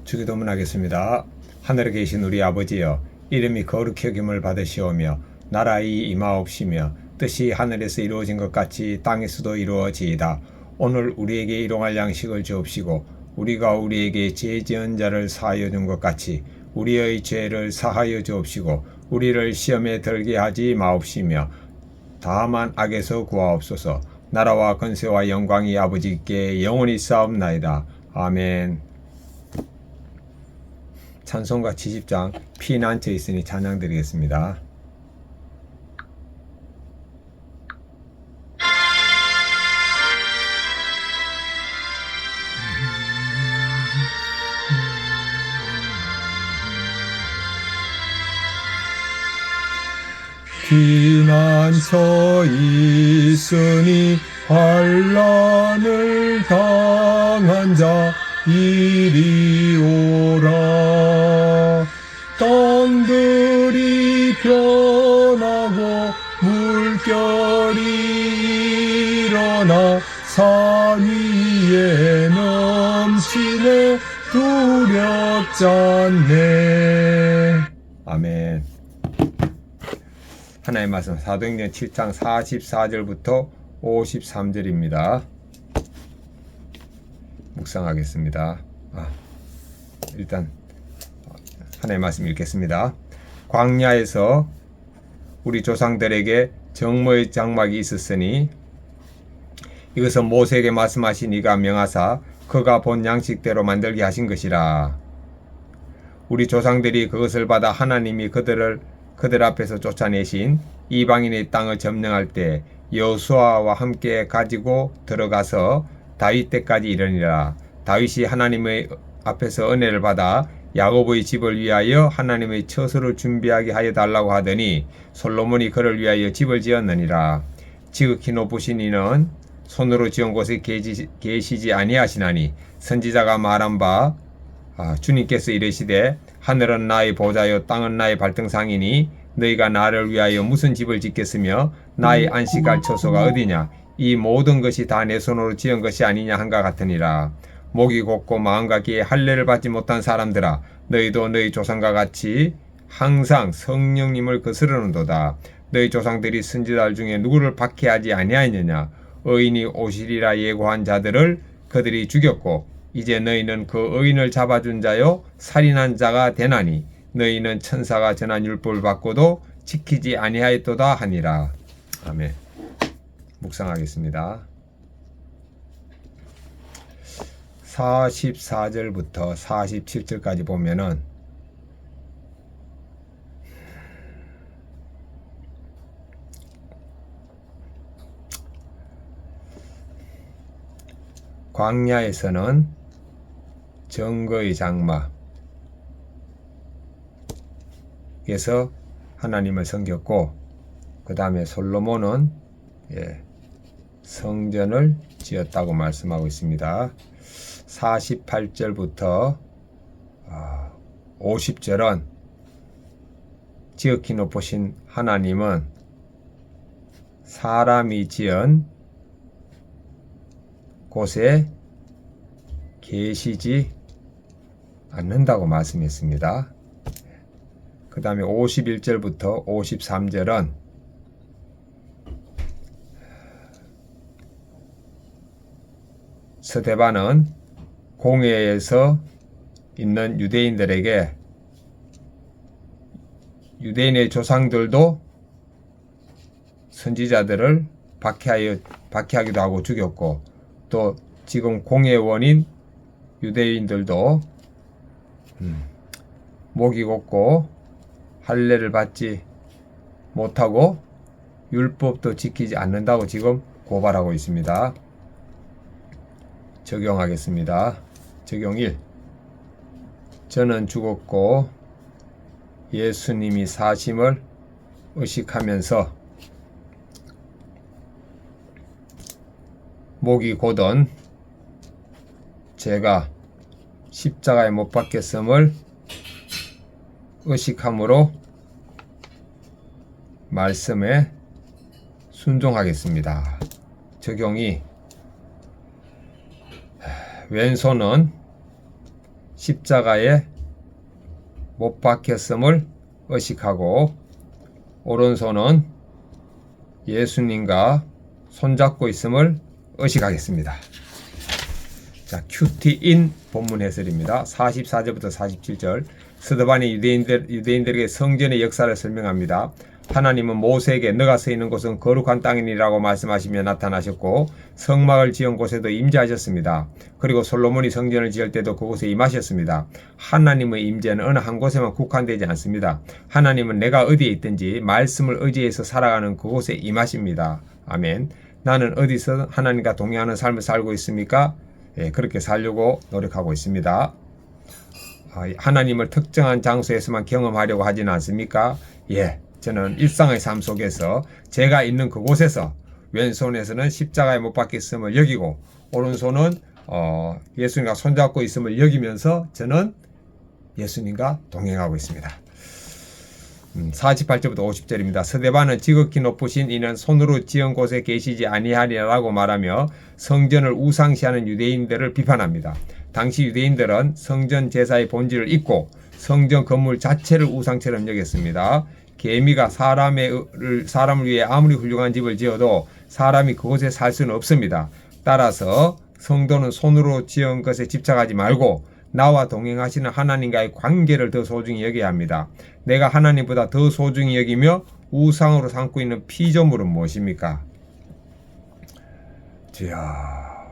주기도문 하겠습니다. 하늘에 계신 우리 아버지여, 이름이 거룩히 여김을 받으시오며 나라의 임하옵시며 뜻이 하늘에서 이루어진 것 같이 땅에서도 이루어지이다. 오늘 우리에게 일용할 양식을 주옵시고 우리가 우리에게 죄 지은 자를 사하여 준 것 같이 우리의 죄를 사하여 주옵시고 우리를 시험에 들게 하지 마옵시며 다만 악에서 구하옵소서. 나라와 권세와 영광이 아버지께 영원히 싸움나이다. 아멘. 찬송가 70장 피난처 있으니 찬양 드리겠습니다. 피난처 있으니 환난을 당한 자 이리 오라. 땅들이 변하고 물결이 일어나 산 위에 넘치네 두렵지 않네. 아멘. 하나님의 말씀 사도행전 7장 44절부터 53절입니다. 묵상하겠습니다. 일단 하나님의 말씀 읽겠습니다. 광야에서 우리 조상들에게 정모의 장막이 있었으니 이것은 모세에게 말씀하신 이가 명하사 그가 본 양식대로 만들게 하신 것이라. 우리 조상들이 그것을 받아 하나님이 그들 앞에서 쫓아내신 이방인의 땅을 점령할 때 여호수아와 함께 가지고 들어가서 다윗 때까지 이르니라. 다윗이 하나님의 앞에서 은혜를 받아 야곱의 집을 위하여 하나님의 처소를 준비하게 하여 달라고 하더니 솔로몬이 그를 위하여 집을 지었느니라. 지극히 높으신 이는 손으로 지은 곳에 계시지 아니하시나니 선지자가 말한 바 주님께서 이르시되 하늘은 나의 보좌요 땅은 나의 발등상이니 너희가 나를 위하여 무슨 집을 짓겠으며 나의 안식할 처소가 어디냐. 이 모든 것이 다 내 손으로 지은 것이 아니냐 한가 같으니라. 목이 곱고 마음과 귀에 할례를 받지 못한 사람들아, 너희도 너희 조상과 같이 항상 성령님을 거스르는도다. 너희 조상들이 선지자들 중에 누구를 박해하지 아니하였느냐. 의인이 오시리라 예고한 자들을 그들이 죽였고 이제 너희는 그 의인을 잡아준 자요 살인한 자가 되나니 너희는 천사가 전한 율법을 받고도 지키지 아니하였도다 하니라. 아멘. 묵상하겠습니다. 44절부터 47절까지 보면은 광야에서는 정거의 장막에서 하나님을 섬겼고 그 다음에 솔로몬은 성전을 지었다고 말씀하고 있습니다. 48절부터 50절은 지극히 높으신 하나님은 사람이 지은 곳에 계시지 않는다고 말씀했습니다. 그 다음에 51절부터 53절은 스데반은 공회에서 있는 유대인들에게 유대인의 조상들도 선지자들을 박해하기도 하고 죽였고 또 지금 공회원인 유대인들도 목이 곱고 할례를 받지 못하고 율법도 지키지 않는다고 지금 고발하고 있습니다. 적용하겠습니다. 적용 1. 저는 죽었고 예수님이 사심을 의식하면서 목이 곧은 제가 십자가에 못 박혔음을 의식함으로 말씀에 순종하겠습니다. 적용이 왼손은 십자가에 못 박혔음을 의식하고 오른손은 예수님과 손잡고 있음을 의식하겠습니다. 자, 큐티인 본문 해설입니다. 44절부터 47절. 스데반이 유대인들에게 성전의 역사를 설명합니다. 하나님은 모세에게 너가 서 있는 곳은 거룩한 땅이니라고 말씀하시며 나타나셨고 성막을 지은 곳에도 임재하셨습니다. 그리고 솔로몬이 성전을 지을 때도 그곳에 임하셨습니다. 하나님의 임재는 어느 한 곳에만 국한되지 않습니다. 하나님은 내가 어디에 있든지 말씀을 의지해서 살아가는 그곳에 임하십니다. 아멘. 나는 어디서 하나님과 동행하는 삶을 살고 있습니까? 예, 그렇게 살려고 노력하고 있습니다. 하나님을 특정한 장소에서만 경험하려고 하지는 않습니까? 예, 저는 일상의 삶 속에서 제가 있는 그곳에서 왼손에서는 십자가에 못 박혔음을 여기고 오른손은 예수님과 손잡고 있음을 여기면서 저는 예수님과 동행하고 있습니다. 48절부터 50절입니다. 스데반은 지극히 높으신 이는 손으로 지은 곳에 계시지 아니하리라고 말하며 성전을 우상시하는 유대인들을 비판합니다. 당시 유대인들은 성전 제사의 본질을 잊고 성전 건물 자체를 우상처럼 여겼습니다. 개미가 사람을 위해 아무리 훌륭한 집을 지어도 사람이 그곳에 살 수는 없습니다. 따라서 성도는 손으로 지은 것에 집착하지 말고 나와 동행하시는 하나님과의 관계를 더 소중히 여겨야 합니다. 내가 하나님보다 더 소중히 여기며 우상으로 삼고 있는 피조물은 무엇입니까? 주야,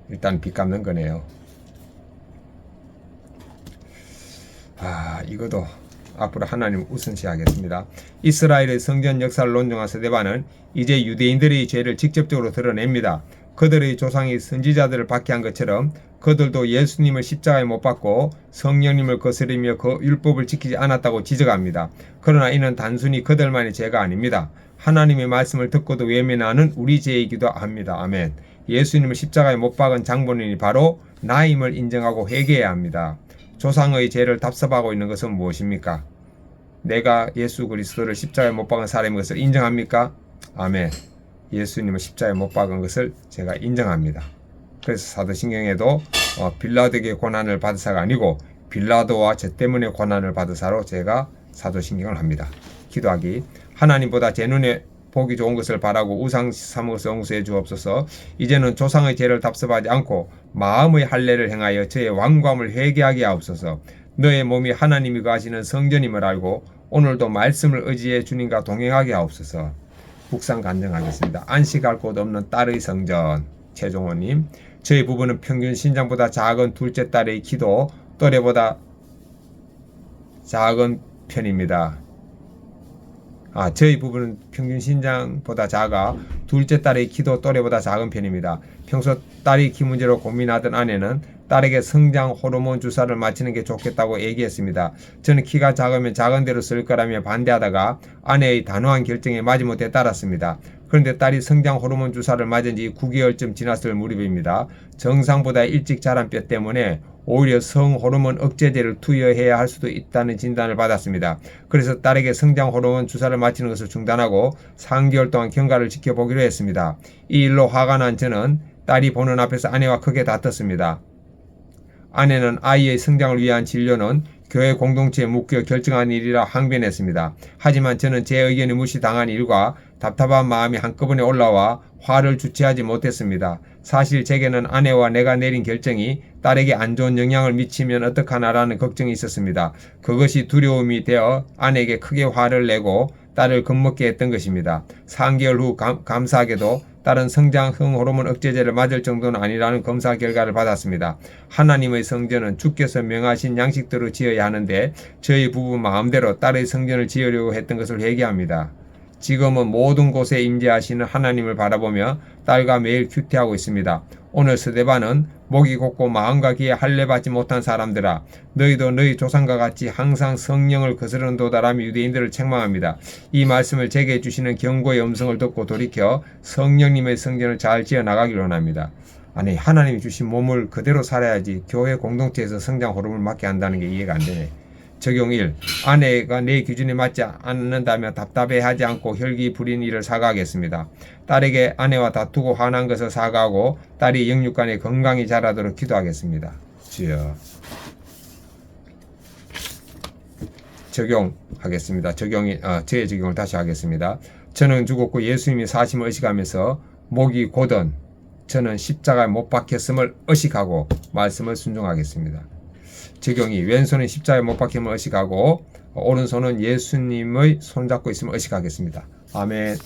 일단 빚 갚는 거네요. 이것도 앞으로 하나님 우선시하겠습니다. 이스라엘의 성전 역사를 논증한 스데반은 이제 유대인들의 죄를 직접적으로 드러냅니다. 그들의 조상이 선지자들을 박해한 것처럼 그들도 예수님을 십자가에 못 박고 성령님을 거스르며 그 율법을 지키지 않았다고 지적합니다. 그러나 이는 단순히 그들만의 죄가 아닙니다. 하나님의 말씀을 듣고도 외면하는 우리 죄이기도 합니다. 아멘. 예수님을 십자가에 못 박은 장본인이 바로 나임을 인정하고 회개해야 합니다. 조상의 죄를 답습하고 있는 것은 무엇입니까? 내가 예수 그리스도를 십자가에 못 박은 사람인 것을 인정합니까? 아멘. 예수님을 십자가에 못 박은 것을 제가 인정합니다. 그래서 사도신경에도 빌라도에게 고난을 받으사가 아니고 빌라도와 저 때문에 고난을 받으사로 제가 사도신경을 합니다. 기도하기. 하나님보다 제 눈에 보기 좋은 것을 바라고 우상 삼은 것을 용서해 주옵소서. 이제는 조상의 죄를 답습하지 않고 마음의 할례를 행하여 저의 완고함을 회개하게 하옵소서. 너의 몸이 하나님이 거하시는 성전임을 알고 오늘도 말씀을 의지해 주님과 동행하게 하옵소서. 묵상 간증하겠습니다. 안식할 곳 없는 딸의 성전. 최종호님. 저희 부부는 평균 신장보다 작은 둘째 딸의 기도 또래보다 작은 편입니다. 저희 부부는 평균 신장보다 작아 둘째 딸의 키도 또래보다 작은 편입니다. 평소 딸이 키 문제로 고민하던 아내는 딸에게 성장 호르몬 주사를 맞히는 게 좋겠다고 얘기했습니다. 저는 키가 작으면 작은 대로 쓸 거라며 반대하다가 아내의 단호한 결정에 마지못해 따랐습니다. 그런데 딸이 성장 호르몬 주사를 맞은 지 9개월쯤 지났을 무렵입니다. 정상보다 일찍 자란 뼈 때문에 오히려 성호르몬 억제제를 투여해야 할 수도 있다는 진단을 받았습니다. 그래서 딸에게 성장 호르몬 주사를 맞히는 것을 중단하고 3개월 동안 경과를 지켜보기로 했습니다. 이 일로 화가 난 저는 딸이 보는 앞에서 아내와 크게 다퉜습니다. 아내는 아이의 성장을 위한 진료는 교회 공동체에 묶여 결정한 일이라 항변했습니다. 하지만 저는 제 의견이 무시당한 일과 답답한 마음이 한꺼번에 올라와 화를 주체하지 못했습니다. 사실 제게는 아내와 내가 내린 결정이 딸에게 안 좋은 영향을 미치면 어떡하나라는 걱정이 있었습니다. 그것이 두려움이 되어 아내에게 크게 화를 내고 딸을 겁먹게 했던 것입니다. 3개월 후 감사하게도 딸은 성장 호르몬 억제제를 맞을 정도는 아니라는 검사 결과를 받았습니다. 하나님의 성전은 주께서 명하신 양식대로 지어야 하는데 저희 부부 마음대로 딸의 성전을 지으려고 했던 것을 회개합니다. 지금은 모든 곳에 임재하시는 하나님을 바라보며 딸과 매일 큐티하고 있습니다. 오늘 스데반은 목이 곧고 마음과 귀에 할례받지 못한 사람들아, 너희도 너희 조상과 같이 항상 성령을 거스르는도다라며 유대인들을 책망합니다. 이 말씀을 제게 해주시는 경고의 음성을 듣고 돌이켜 성령님의 성전을 잘 지어나가기를 원합니다. 아니, 하나님이 주신 몸을 그대로 살아야지 교회 공동체에서 성장 호르몬을 맞게 한다는 게 이해가 안 되네. 적용 1. 아내가 내 기준에 맞지 않는다며 답답해하지 않고 혈기 부린 일을 사과하겠습니다. 딸에게 아내와 다투고 화난 것을 사과하고 딸이 영육간에 건강히 자라도록 기도하겠습니다. 주여. 적용하겠습니다. 제 적용을 다시 하겠습니다. 저는 죽었고 예수님이 사심을 의식하면서 목이 고든 저는 십자가에 못 박혔음을 의식하고 말씀을 순종하겠습니다. 적용이 왼손은 십자가에 못 박힘을 의식하고 오른손은 예수님의 손잡고 있음을 의식하겠습니다. 아멘.